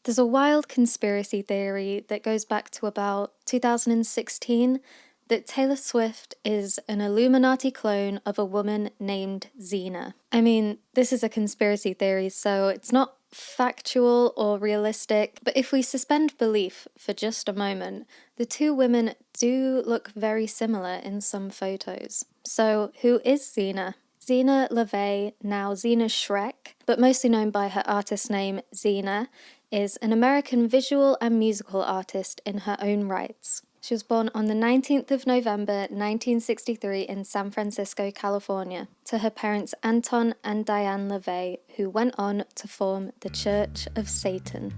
There's a wild conspiracy theory that goes back to about 2016 that Taylor Swift is an Illuminati clone of a woman named Zeena. I mean, this is a conspiracy theory, so it's not factual or realistic, but if we suspend belief for just a moment, the two women do look very similar in some photos. So, who is Zeena? Zeena LaVey, now Zeena Shrek, but mostly known by her artist name Zeena, is an American visual and musical artist in her own rights. She was born on the 19th of November 1963 in San Francisco, California, to her parents Anton and Diane LaVey, who went on to form the Church of Satan.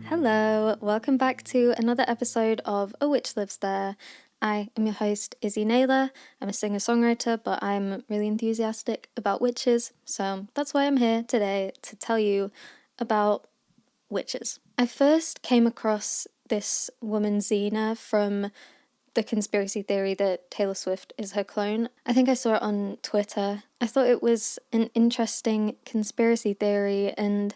Hello, welcome back to another episode of A Witch Lives There. I am your host, Izzie Naylor. I'm a singer-songwriter, but I'm really enthusiastic about witches, so that's why I'm here today to tell you about witches. I first came across this woman Zeena from the conspiracy theory that Taylor Swift is her clone. I think I saw it on Twitter. I thought it was an interesting conspiracy theory, and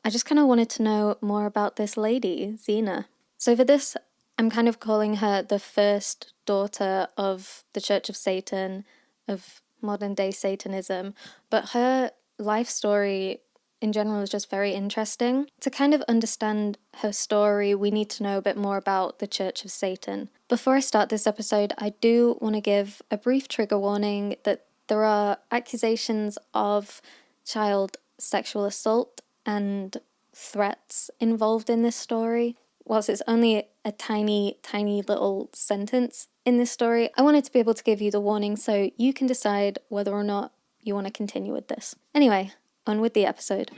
I just kind of wanted to know more about this lady, Zeena. So for this, I'm kind of calling her the first daughter of the Church of Satan, of modern day Satanism, but her life story in general is just very interesting. To kind of understand her story, we need to know a bit more about the Church of Satan. Before I start this episode, I do want to give a brief trigger warning that there are accusations of child sexual assault and threats involved in this story. Whilst it's only a tiny, tiny little sentence in this story, I wanted to be able to give you the warning so you can decide whether or not you want to continue with this. Anyway, on with the episode.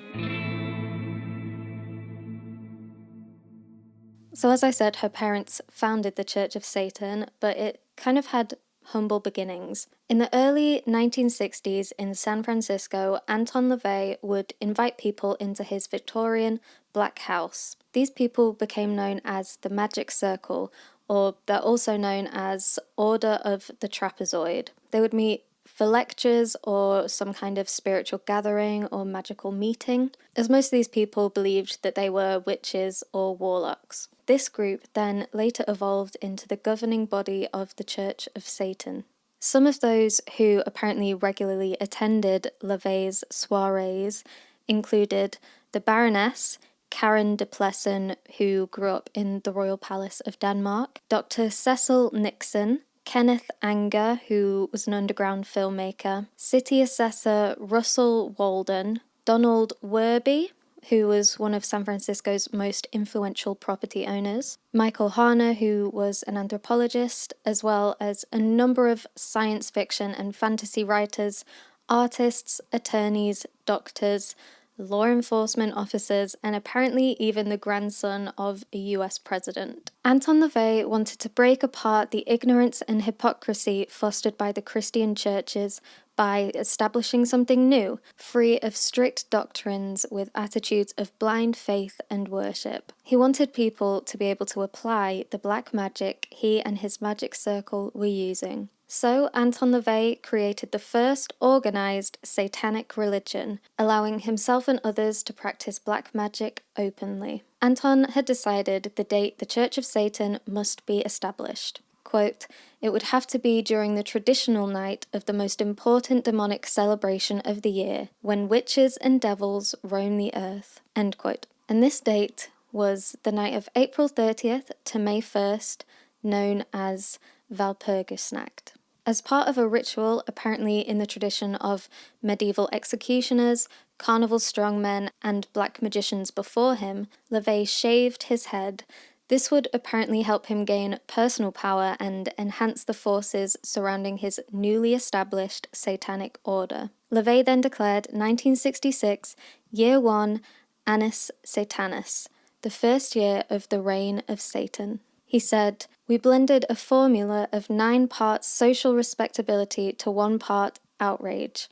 So as I said, her parents founded the Church of Satan, but it kind of had humble beginnings. In the early 1960s in San Francisco, Anton LaVey would invite people into his Victorian black house. These people became known as the Magic Circle, or they're also known as Order of the Trapezoid. They would meet for lectures or some kind of spiritual gathering or magical meeting, as most of these people believed that they were witches or warlocks. This group then later evolved into the governing body of the Church of Satan. Some of those who apparently regularly attended LaVey's soirees included the Baroness, Karen de Plessen, who grew up in the Royal Palace of Denmark, Dr. Cecil Nixon, Kenneth Anger, who was an underground filmmaker, City Assessor Russell Walden, Donald Werby, who was one of San Francisco's most influential property owners, Michael Harner, who was an anthropologist, as well as a number of science fiction and fantasy writers, artists, attorneys, doctors, law enforcement officers, and apparently even the grandson of a US president. Anton LaVey wanted to break apart the ignorance and hypocrisy fostered by the Christian churches by establishing something new, free of strict doctrines with attitudes of blind faith and worship. He wanted people to be able to apply the black magic he and his magic circle were using. So Anton LaVey created the first organized satanic religion, allowing himself and others to practice black magic openly. Anton had decided the date the Church of Satan must be established. Quote, "It would have to be during the traditional night of the most important demonic celebration of the year, when witches and devils roam the earth." End quote. And this date was the night of April 30th to May 1st, known as Walpurgisnacht. As part of a ritual apparently in the tradition of medieval executioners, carnival strongmen, and black magicians before him, LaVey shaved his head. This would apparently help him gain personal power and enhance the forces surrounding his newly established satanic order. LaVey then declared 1966 Year 1 Annus Satanis, the first year of the reign of Satan. He said, "We blended a formula of 9 parts social respectability to 1 part outrage.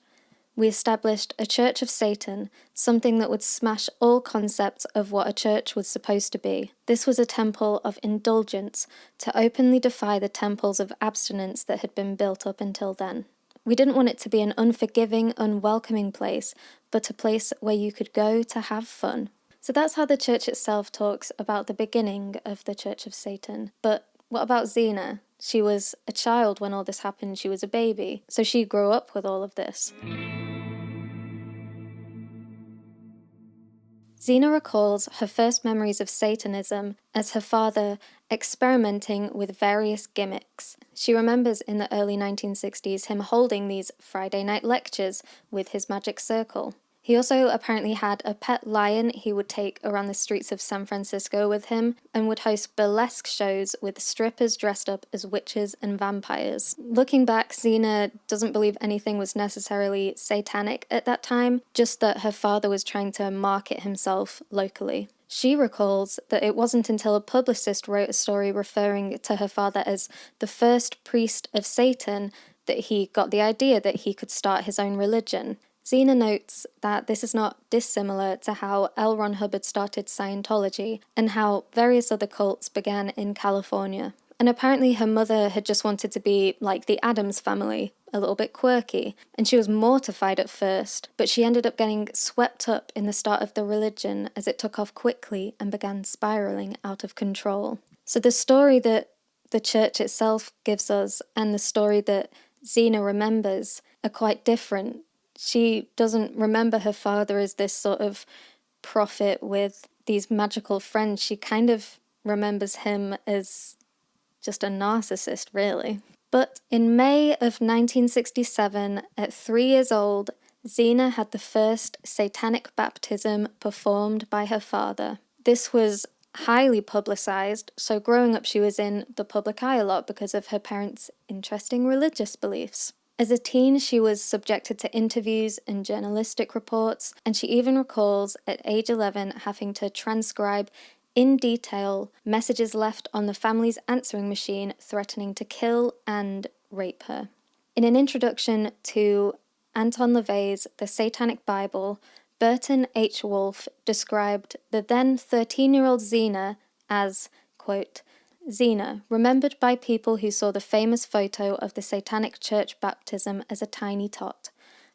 We established a Church of Satan, something that would smash all concepts of what a church was supposed to be. This was a temple of indulgence to openly defy the temples of abstinence that had been built up until then. We didn't want it to be an unforgiving, unwelcoming place, but a place where you could go to have fun. So that's how the church itself talks about the beginning of the Church of Satan. But what about Zeena? She was a child when all this happened. She was a baby. So she grew up with all of this. Zeena recalls her first memories of Satanism as her father experimenting with various gimmicks. She remembers in the early 1960s him holding these Friday night lectures with his magic circle. He also apparently had a pet lion he would take around the streets of San Francisco with him and would host burlesque shows with strippers dressed up as witches and vampires. Looking back, Zeena doesn't believe anything was necessarily satanic at that time, just that her father was trying to market himself locally. She recalls that it wasn't until a publicist wrote a story referring to her father as the first priest of Satan that he got the idea that he could start his own religion. Zeena notes that this is not dissimilar to how L. Ron Hubbard started Scientology and how various other cults began in California. And apparently her mother had just wanted to be like the Addams family, a little bit quirky, and she was mortified at first, but she ended up getting swept up in the start of the religion as it took off quickly and began spiraling out of control. So the story that the church itself gives us and the story that Zeena remembers are quite different. She doesn't remember her father as this sort of prophet with these magical friends. She kind of remembers him as just a narcissist, really. But in May of 1967, at 3 years old, Zeena had the first satanic baptism performed by her father. This was highly publicized, so growing up she was in the public eye a lot because of her parents' interesting religious beliefs. As a teen, she was subjected to interviews and journalistic reports, and she even recalls at age 11 having to transcribe in detail messages left on the family's answering machine threatening to kill and rape her. In an introduction to Anton LaVey's The Satanic Bible, Burton H. Wolfe described the then 13-year-old Zeena as, quote, Zeena, remembered by people who saw the famous photo of the Satanic Church baptism as a tiny tot,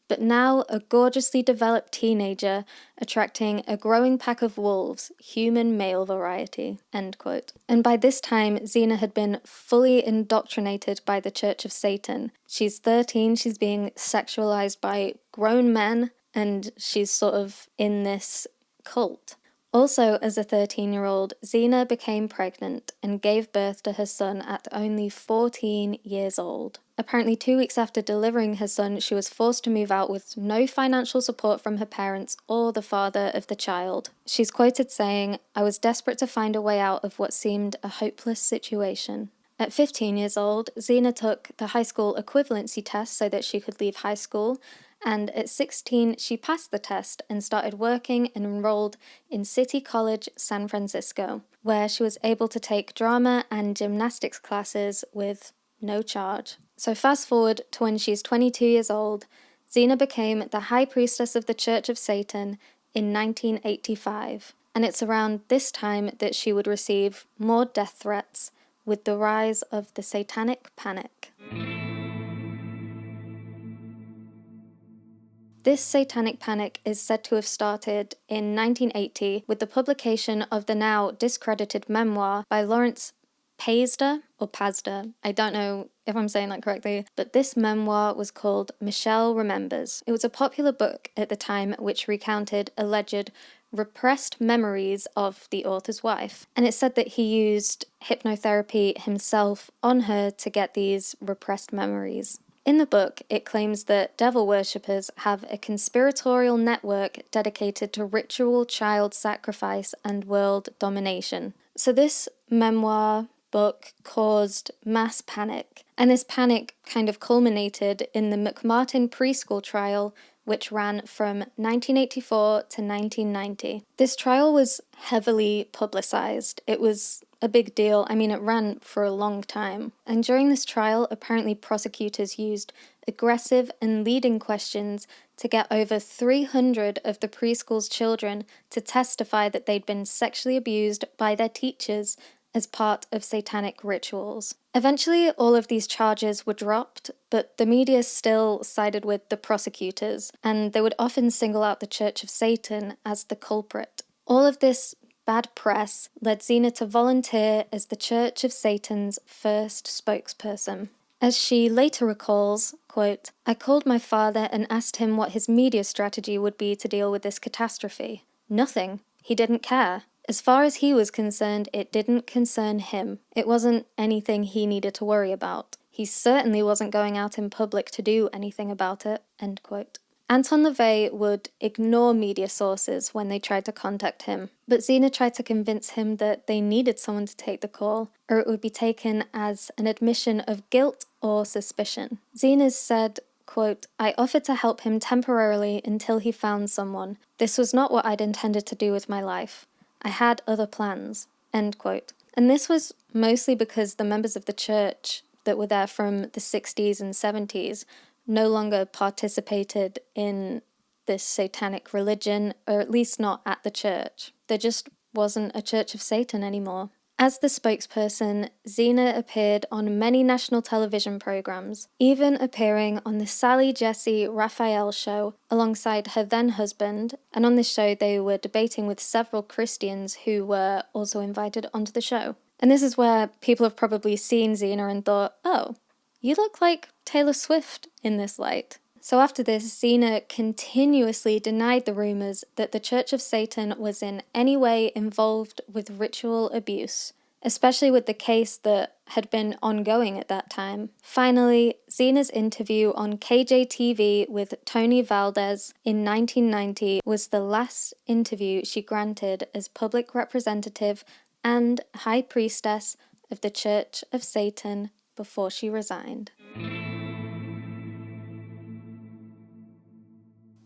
but now a gorgeously developed teenager attracting a growing pack of wolves, human male variety, end quote. And by this time, Zeena had been fully indoctrinated by the Church of Satan. She's 13, she's being sexualized by grown men, and she's sort of in this cult. Also, as a 13-year-old, Zeena became pregnant and gave birth to her son at only 14 years old. Apparently 2 weeks after delivering her son, she was forced to move out with no financial support from her parents or the father of the child. She's quoted saying, "I was desperate to find a way out of what seemed a hopeless situation." At 15 years old, Zeena took the high school equivalency test so that she could leave high school, and at 16 she passed the test and started working and enrolled in City College San Francisco, where she was able to take drama and gymnastics classes with no charge. So fast forward to when she's 22 years old, Zeena became the High Priestess of the Church of Satan in 1985, and it's around this time that she would receive more death threats with the rise of the Satanic Panic. This Satanic Panic is said to have started in 1980 with the publication of the now discredited memoir by Lawrence Pazder, I don't know if I'm saying that correctly, but this memoir was called Michelle Remembers. It was a popular book at the time which recounted alleged repressed memories of the author's wife, and it said that he used hypnotherapy himself on her to get these repressed memories. In the book, it claims that devil worshippers have a conspiratorial network dedicated to ritual child sacrifice and world domination. So this memoir book caused mass panic, and this panic kind of culminated in the McMartin preschool trial, which ran from 1984 to 1990. This trial was heavily publicized. It was a big deal. I mean, it ran for a long time. And during this trial, apparently prosecutors used aggressive and leading questions to get over 300 of the preschool's children to testify that they'd been sexually abused by their teachers as part of satanic rituals. Eventually, all of these charges were dropped, but the media still sided with the prosecutors, and they would often single out the Church of Satan as the culprit. All of this bad press led Zeena to volunteer as the Church of Satan's first spokesperson. As she later recalls, quote, "I called my father and asked him what his media strategy would be to deal with this catastrophe. Nothing. He didn't care. As far as he was concerned, it didn't concern him. It wasn't anything he needed to worry about. He certainly wasn't going out in public to do anything about it." End quote. Anton LaVey would ignore media sources when they tried to contact him, but Zeena tried to convince him that they needed someone to take the call, or it would be taken as an admission of guilt or suspicion. Zeena said, quote, "I offered to help him temporarily until he found someone. This was not what I'd intended to do with my life. I had other plans." End quote. And this was mostly because the members of the church that were there from the 60s and 70s no longer participated in this satanic religion, or at least not at the church. There just wasn't a Church of Satan anymore. As the spokesperson, Zeena appeared on many national television programs, even appearing on the Sally Jessy Raphael show alongside her then husband, and on this show they were debating with several Christians who were also invited onto the show. And this is where people have probably seen Zeena and thought, oh, you look like Taylor Swift in this light. So after this, Zeena continuously denied the rumors that the Church of Satan was in any way involved with ritual abuse, especially with the case that had been ongoing at that time. Finally, Zeena's interview on KJTV with Tony Valdez in 1990 was the last interview she granted as public representative and high priestess of the Church of Satan before she resigned.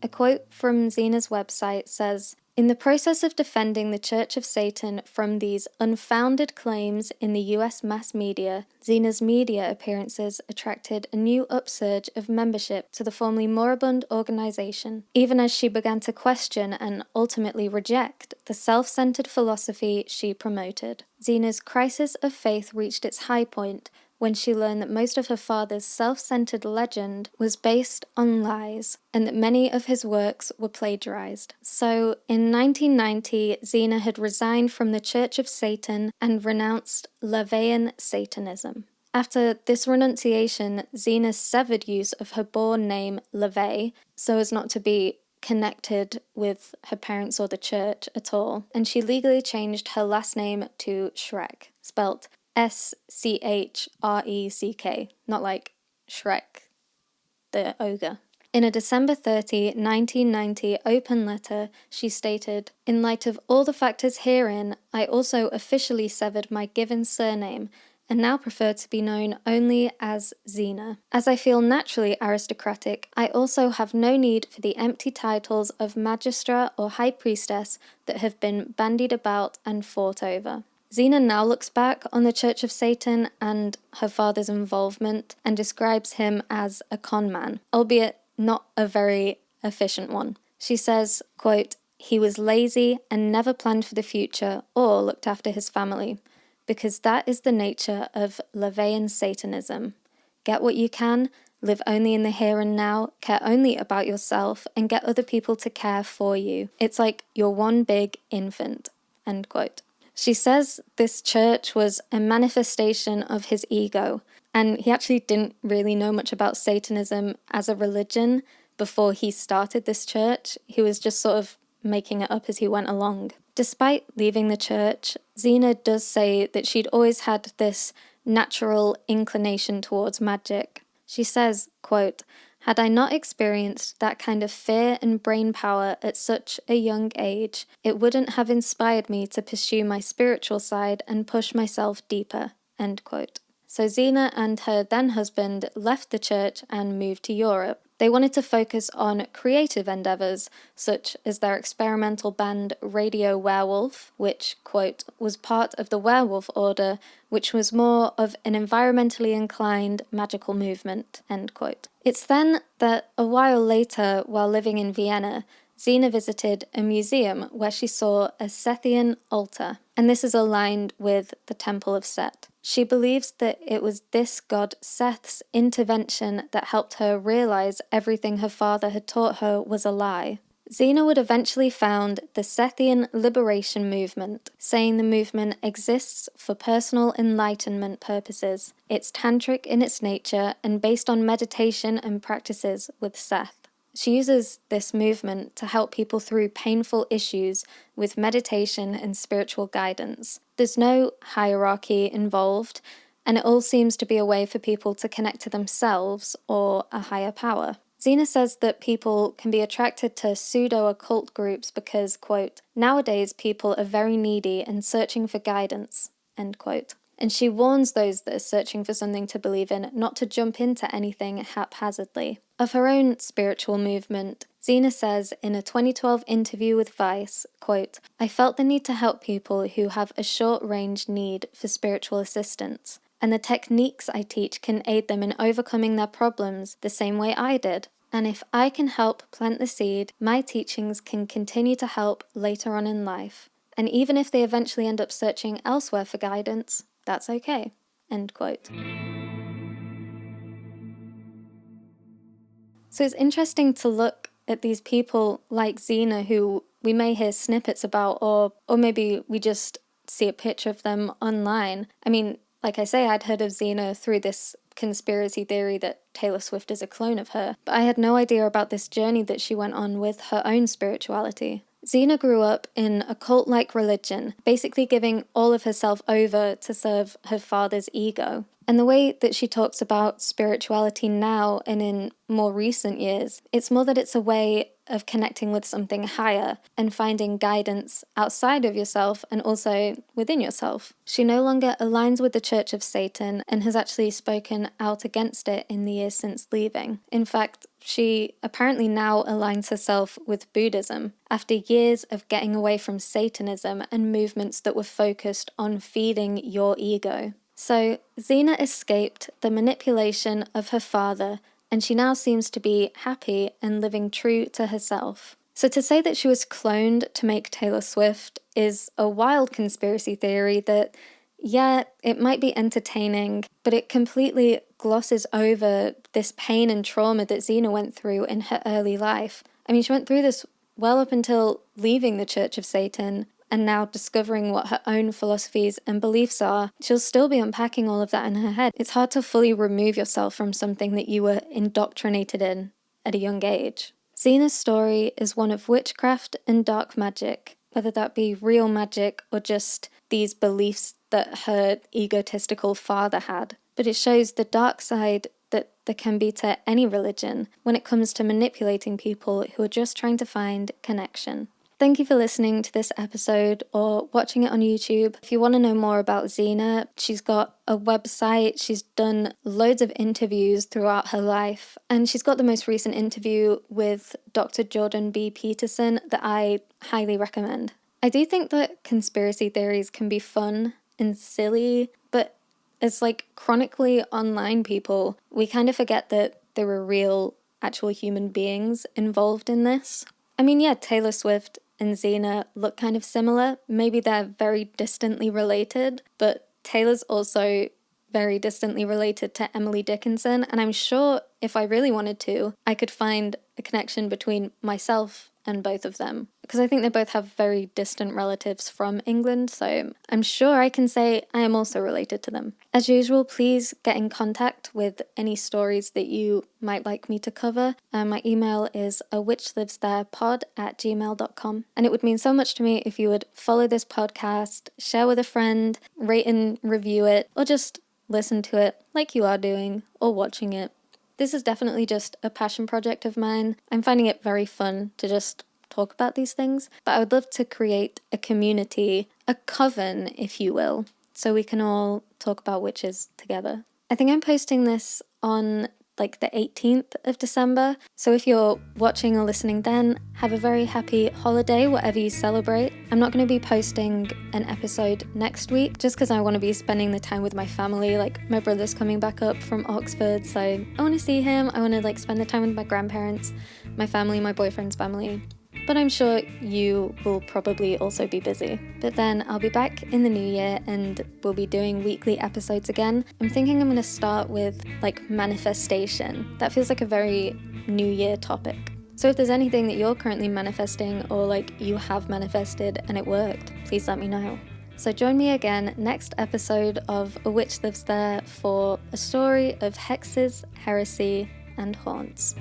A quote from Zeena's website says, "In the process of defending the Church of Satan from these unfounded claims in the US mass media, Zeena's media appearances attracted a new upsurge of membership to the formerly moribund organization, even as she began to question and ultimately reject the self-centered philosophy she promoted. Zeena's crisis of faith reached its high point when she learned that most of her father's self-centered legend was based on lies, and that many of his works were plagiarized. So, in 1990, Zeena had resigned from the Church of Satan and renounced LaVeyan Satanism. After this renunciation, Zeena severed use of her born name LaVey, so as not to be connected with her parents or the church at all, and she legally changed her last name to Shrek, spelt Schreck, not like Shrek, the ogre. In a December 30, 1990 open letter, she stated, "In light of all the factors herein, I also officially severed my given surname, and now prefer to be known only as Zeena. As I feel naturally aristocratic, I also have no need for the empty titles of magistra or high priestess that have been bandied about and fought over." Zeena now looks back on the Church of Satan and her father's involvement and describes him as a con man, albeit not a very efficient one. She says, quote, "He was lazy and never planned for the future or looked after his family, because that is the nature of LaVeyan Satanism. Get what you can, live only in the here and now, care only about yourself, and get other people to care for you. It's like you're one big infant." End quote. She says this church was a manifestation of his ego, and he actually didn't really know much about Satanism as a religion before he started this church. He was just sort of making it up as he went along. Despite leaving the church, Zeena does say that she'd always had this natural inclination towards magic. She says, quote, "Had I not experienced that kind of fear and brain power at such a young age, it wouldn't have inspired me to pursue my spiritual side and push myself deeper." End quote. So Zeena and her then husband left the church and moved to Europe. They wanted to focus on creative endeavors, such as their experimental band Radio Werewolf, which, quote, was part of the Werewolf Order, which was more of an environmentally inclined magical movement, end quote. It's then that a while later, while living in Vienna, Zeena visited a museum where she saw a Sethian altar, and this is aligned with the Temple of Set. She believes that it was this god Seth's intervention that helped her realize everything her father had taught her was a lie. Zeena would eventually found the Sethian Liberation Movement, saying the movement exists for personal enlightenment purposes. It's tantric in its nature and based on meditation and practices with Seth. She uses this movement to help people through painful issues with meditation and spiritual guidance. There's no hierarchy involved, and it all seems to be a way for people to connect to themselves or a higher power. Zeena says that people can be attracted to pseudo-occult groups because, quote, nowadays people are very needy and searching for guidance, end quote. And she warns those that are searching for something to believe in not to jump into anything haphazardly. Of her own spiritual movement, Zeena says in a 2012 interview with Vice, quote, I felt the need to help people who have a short-range need for spiritual assistance, and the techniques I teach can aid them in overcoming their problems the same way I did. And if I can help plant the seed, my teachings can continue to help later on in life. And even if they eventually end up searching elsewhere for guidance, that's okay, end quote. So it's interesting to look at these people like Zeena who we may hear snippets about, or maybe we just see a picture of them online. I mean, like I say, I'd heard of Zeena through this conspiracy theory that Taylor Swift is a clone of her, but I had no idea about this journey that she went on with her own spirituality. Zeena grew up in a cult-like religion, basically giving all of herself over to serve her father's ego. And the way that she talks about spirituality now and in more recent years, it's more that it's a way of connecting with something higher and finding guidance outside of yourself and also within yourself. She no longer aligns with the Church of Satan and has actually spoken out against it in the years since leaving. In fact, she apparently now aligns herself with Buddhism after years of getting away from Satanism and movements that were focused on feeding your ego. So, Zeena escaped the manipulation of her father, and she now seems to be happy and living true to herself. So to say that she was cloned to make Taylor Swift is a wild conspiracy theory that, yeah, it might be entertaining, but it completely glosses over this pain and trauma that Zeena went through in her early life. I mean, she went through this well up until leaving the Church of Satan, and now discovering what her own philosophies and beliefs are. She'll still be unpacking all of that in her head. It's hard to fully remove yourself from something that you were indoctrinated in at a young age. Zeena's story is one of witchcraft and dark magic, whether that be real magic or just these beliefs that her egotistical father had. But it shows the dark side that there can be to any religion when it comes to manipulating people who are just trying to find connection. Thank you for listening to this episode or watching it on YouTube. If you want to know more about Zeena, she's got a website, she's done loads of interviews throughout her life, and she's got the most recent interview with Dr. Jordan B. Peterson that I highly recommend. I do think that conspiracy theories can be fun and silly, but as chronically online people, we kind of forget that there are real, actual human beings involved in this. I mean, yeah, Taylor Swift and Zeena look kind of similar. Maybe they're very distantly related, but Taylor's also very distantly related to Emily Dickinson, and I'm sure if I really wanted to, I could find a connection between myself and both of them, because I think they both have very distant relatives from England, so I'm sure I can say I am also related to them. As usual, please get in contact with any stories that you might like me to cover. My email is awitchlivestherepod@gmail.com, and it would mean so much to me if you would follow this podcast, share with a friend, rate and review it, or just listen to it like you are doing, or watching it. This is definitely just a passion project of mine. I'm finding it very fun to just talk about these things, but I would love to create a community, a coven, if you will, so we can all talk about witches together. I think I'm posting this on like the 18th of December. So if you're watching or listening then, have a very happy holiday, whatever you celebrate. I'm not going to be posting an episode next week just because I want to be spending the time with my family. Like, my brother's coming back up from Oxford, so I want to see him. I want to like spend the time with my grandparents, my family, my boyfriend's family. But I'm sure you will probably also be busy. But then I'll be back in the new year and we'll be doing weekly episodes again. I'm thinking I'm going to start with like manifestation. That feels like a very new year topic. So if there's anything that you're currently manifesting or like you have manifested and it worked, please let me know. So join me again next episode of A Witch Lives There for a story of hexes, heresy, and haunts.